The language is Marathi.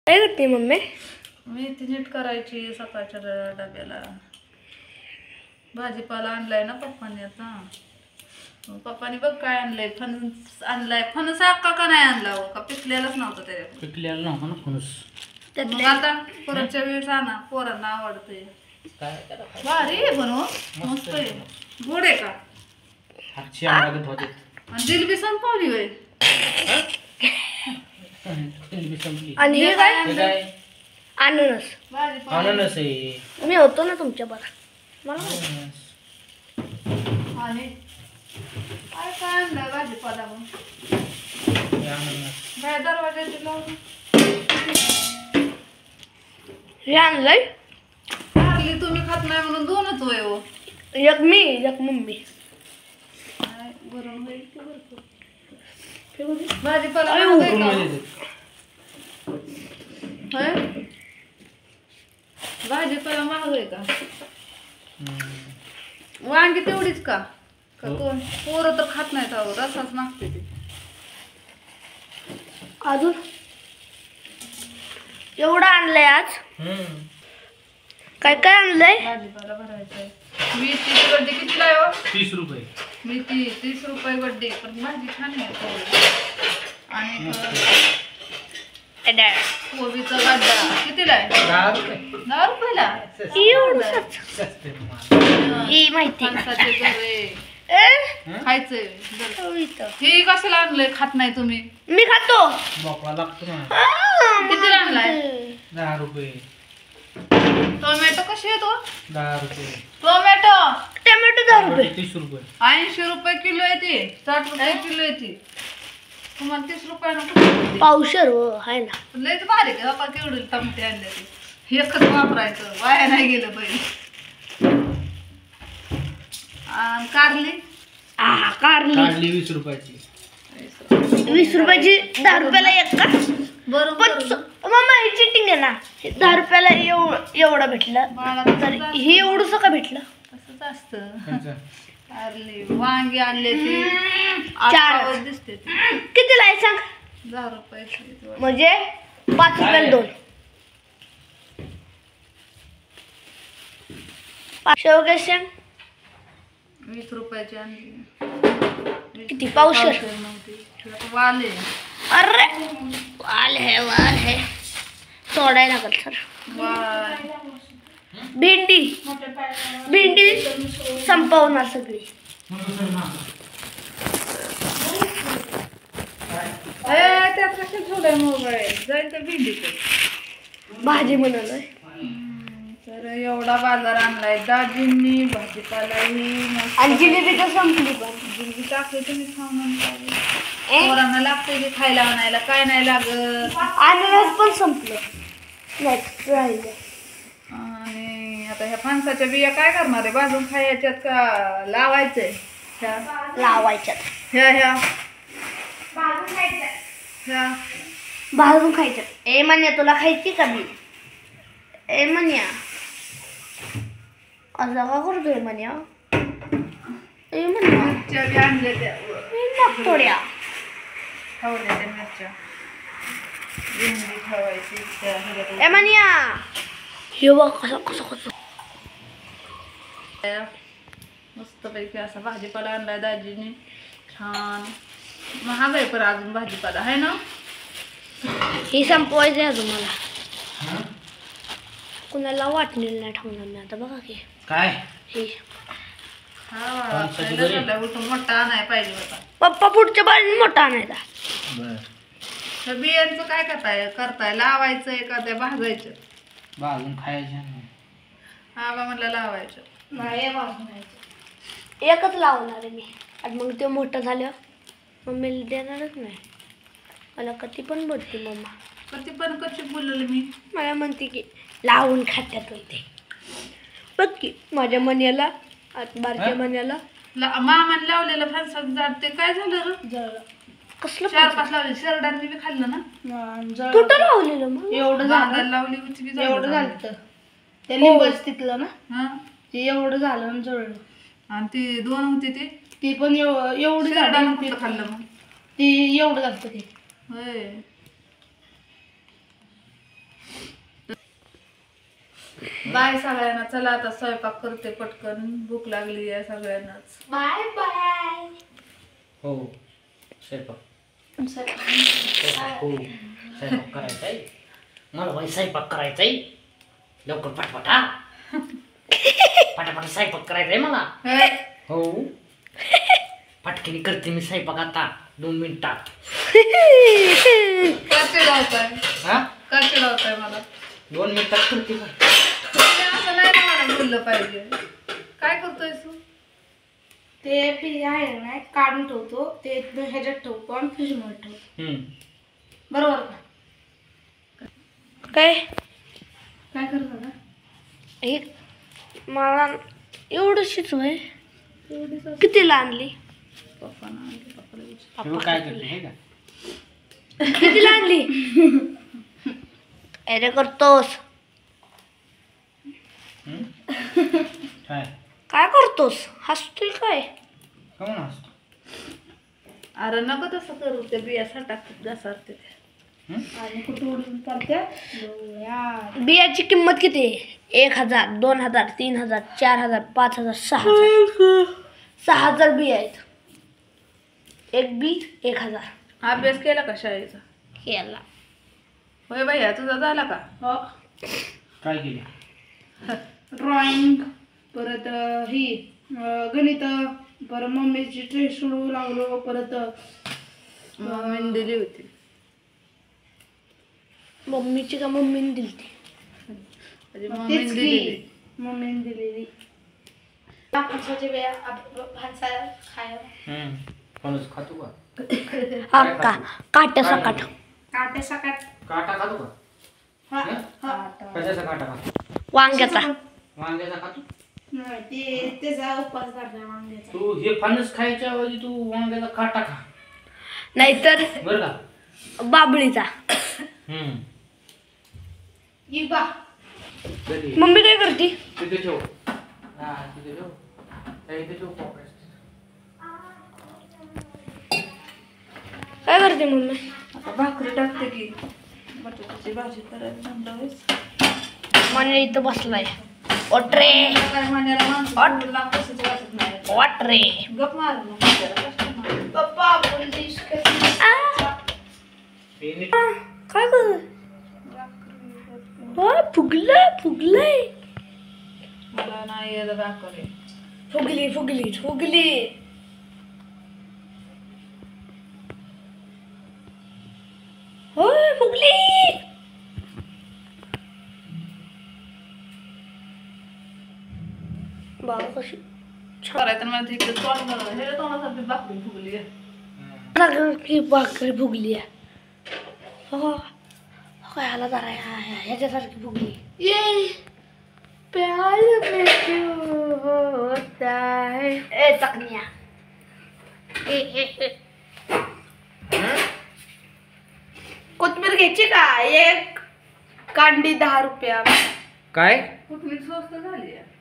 काय करते मम्मी? मेथी नीट करायची सकाळच्या डब्याला. भाजीपाला आणलाय ना पप्पांनी आता. पप्पानी बघ काय आणलंय, फणस आणलाय. फणस अक्का का नाही आणला हो? का पिकलेलाच नव्हता त्याच्यात? पिकलेला नव्हता ना फणस. मग आता परतच्या वेळेस आणा, पोरांना आवडतंय. भारी आहे पण हो, मस्त आहे. गोड आहे का? हातची आंबागत होते. आणि जिलबी संपवली होय. आणि हे काय? अननस. अननस आहे. मी होतो ना तुमच्या बरा. मला आणि काय काय आणलंय भाजीपाला मग? काय दरवाजाची लावून हे आणलंय. कारली तुम्ही खात नाही म्हणून दोनच होय हो. एक मी एक मम्मी. गरम होईल की भरपूर. भाजीपाला अयो, महाग आहे का? होय? भाजीपाला महाग आहे का? वांगी तेवढीच का? का कोण पोरं तर खात नाहीत अहो, रसाच मागते ते. अजून एवढं आणलंय आज. काय काय आणलंय? भाजीपाला भरायचा आहे. मेथीची गड्डी कितीला आहे हो? 30 रुपये. मेथी 30 रुपये गड्डी, पण भाजी छान आहे थोडी. आणि कोबीचा गड्डा कितीला आहे? 10 रुपये. 10 रुपयाला. एवढंच. ही माहिती फणसाचे गरे खायचंय. इथं. हे कशाला आणलंय? खात नाही तुम्ही? मी खातो. बापा लागतो ना. कितीला आणलाय? 10 रुपये. टोमॅटो कशी आहे तो? 10 रुपये. टोमॅटो टोमॅटो 10 रुपये. 30 रुपये. 80 रुपये किलो आहे ती. 60 रुपये किलो आहे ती. तुम्हाला 30 रुपयानं कुठे? पावशर हो आहे ना. लयच भारी का बाबा, केवढे टमाटे आणले ते. एकच वापरायचं, वाया नाही गेलं पहिले. आणि कारली कारली काढली 20 रुपयाची. 20 रुपयाची 10 रुपयाला एक का? बरोबर. पण मम्मा ही चिटिंग आहे ना. 10 रुपयाला एवढं भेटलं तर हे एवढंसं का भेटलं? तसंच असतं. त्यांचं. कारली वांगी आणले ती 4 8 दिसते ती. कितीला आहे सांग? 10 रुपये. म्हणजे 5 रुपयाला 2. शेवग्याची शेंग 20 रुपयाची आणली. किती? पावशेर. नव्हती. वाले अरे वाल है सोडायला लागल सर. वाल भेंडी संपवणार सगळी. त्यात कसं ठेवलंय मोबाईल? जाईल तर भेंडीचं. भाजी म्हणालोय. तर एवढा बाजार आणलाय दाजींनी. भाजीपालाही आणि जिलेबी तर संपली पण. जिलबी टाकली तुम्ही खाऊन. पोरांना लागतंय की खायला आणायला, काय नाही लागत. अननस पण संपलं. नेक्स्ट राहिलं. आणि आता ह्या फणसाच्या बिया काय करणार आहे? भाजून खायच्यात का लावायचंय? ह्या लावायच्यात. ह्या भाजून खायच्यात. ए म्हण्या तुला खायची का बी? ए म्हण्या असं का करतोय म्हण्या? ए म्हण्या मिरच्या बी आणल्या त्या थोड्या ठेवल्या त्या मिरच्या. भेंडी ठेवायची त्या ह्याच्यात. ए म्हण्या हे बघ कसं मस्तपैकी असा भाजीपाला आणलाय दाजीने. छान महाग आहे पण अजून भाजीपाला आहे ना. हे संपवायचं आहे अजून मला. कुणाला वाटलेलं नाही ठेवणार मी आता. बघा की काय? हे उठून मोठा आणाय पाहिजे होता. पप्पा पुढच्या बाजूने मोठा आणायचा. बर. त्या बियांचं काय करताय लावायचंय का त्या भाजायचं? भाजून खायचे. हा बा म्हणलं लावायचं. नाही एकच लावणार आहे मी. आणि मग ते मोठं झालं मम्मीला देणारच नाही. मला कधी पण बोलते मम्मा. कशी बोलले मी? मला म्हणते की लावून खात्यात होते. बघ की माझ्या मन्याला बारक्या मन्याला मामाने लावलेलं फणसाचं झाड ते काय झालं रे? कसलं 4-5 लावले. शरडांनी बी खाल्लं ना. कुठं लावलेलं मग? एवढं झालं लावली होती बी. एवढं झालं ते लिंबच तिथलं ना. हा. ते एवढं झालं आणि जळलं. आणि ती 2 होती ती पण एवढी शरडानं झाली. कुठं खाल्लं मग? ती एवढं झालं ते. होय. बाय सगळ्यांना. चला आता स्वयंपाक करते पटकन, भूक लागली आहे सगळ्यांनाच. Bye bye. हो स्वयंपाक हो स्वयंपाक करायचा आहे मला बाई स्वयंपाक करायचा आहे लवकर पटपटा पटापट स्वयंपाक करायचा आहे मला हे, हो पटकन करते मी स्वयंपाक आता 2 मिनिटात का चिडवताय? हा का चिडवताय मला? 2 मिनिटात करते का तुम्ही असं नाही ना मला बोललं पाहिजे. काय करतोय तू? ते बिया आहे ना काढून ठेवतो, ते ह्याच्यात ठेवतो आणि फ्रीजमध्ये ठेवतो. बरोबर का? काय काय करत होता? हे मला एवढं शिजवाय कितीला आणली? पप्पानं आणली, पप्पाला विचार. तू काय करते हे का कितीला आणली? अरे करतोस काय काय करतोस? हसतोय काय? कमून असतो अरे नको तसं करू, ते बिया टाकतात जसारते ते. आणि कुठे उडून पडत्या यार. बियाची किंमत किती आहे? 1000, 2000, 3000, 4000, 5000, 6000. 6000 बिया आहेत. एक बी 1000. अभ्यास केला का शाळेचा? केला. होय भैया, तुझा झाला का? हो. काय केलं ड्रॉइंग, परत ही गणित, परत मम्मीची टेस्ट सोडवू लागलो, परत मम्मीने दिली होती. मम्मीची का मम्मीने दिली ती? म्हणजे मम्मीने तेच दिलेली. की मम्मीने दिलेली. फणसाची बिया फणसा खायला फणस खातो का हा का काट्या सकाट. काटे सकाट. काटा खातो का हा हं? हा. कशाचा काटा खातो वांग्याचा. वांग्याचा खातो नाही, ते त्याचा उपास करणार वांग्याचा. तू हे फणस खायच्या ऐवजी तू वांग्याचा काटा खा नाहीतर बरं का बाबळीचा. ही बा. कधी मम्मी काय करते? तिथे ठेव हा तिथे ठेव त्या इथे ठेव पॉकेट. काय करते मम्मी? आता भाकरी टाकते की बटाट्याची भाजी करायला म्हणल्यावेळेस. मने इथं बसलाय. ओट्रे काय म्हणायला माणसं लांब कशाची वाटत नाही. ओट्रे. गप मार मग त्याला कष्ट मार. पप्पा बोललीस काय कर? फुगलंय. मला नाही येत भाकरी. फुगली. होय फुगली. बाबा कशी करायचं मला तिकडे तोंड हे तोंडासाठी भाकरी फुगली आहे. की भाकरी फुगली आहे. हो काय आला जरा ह्याच्यासारखी फुगली. ये प्यार में क्यों होता है ए चकनिया. कोथमीर घ्यायची का? एक कांडी 10 रुपया. काय कुठली स्वस्त झाली आहे.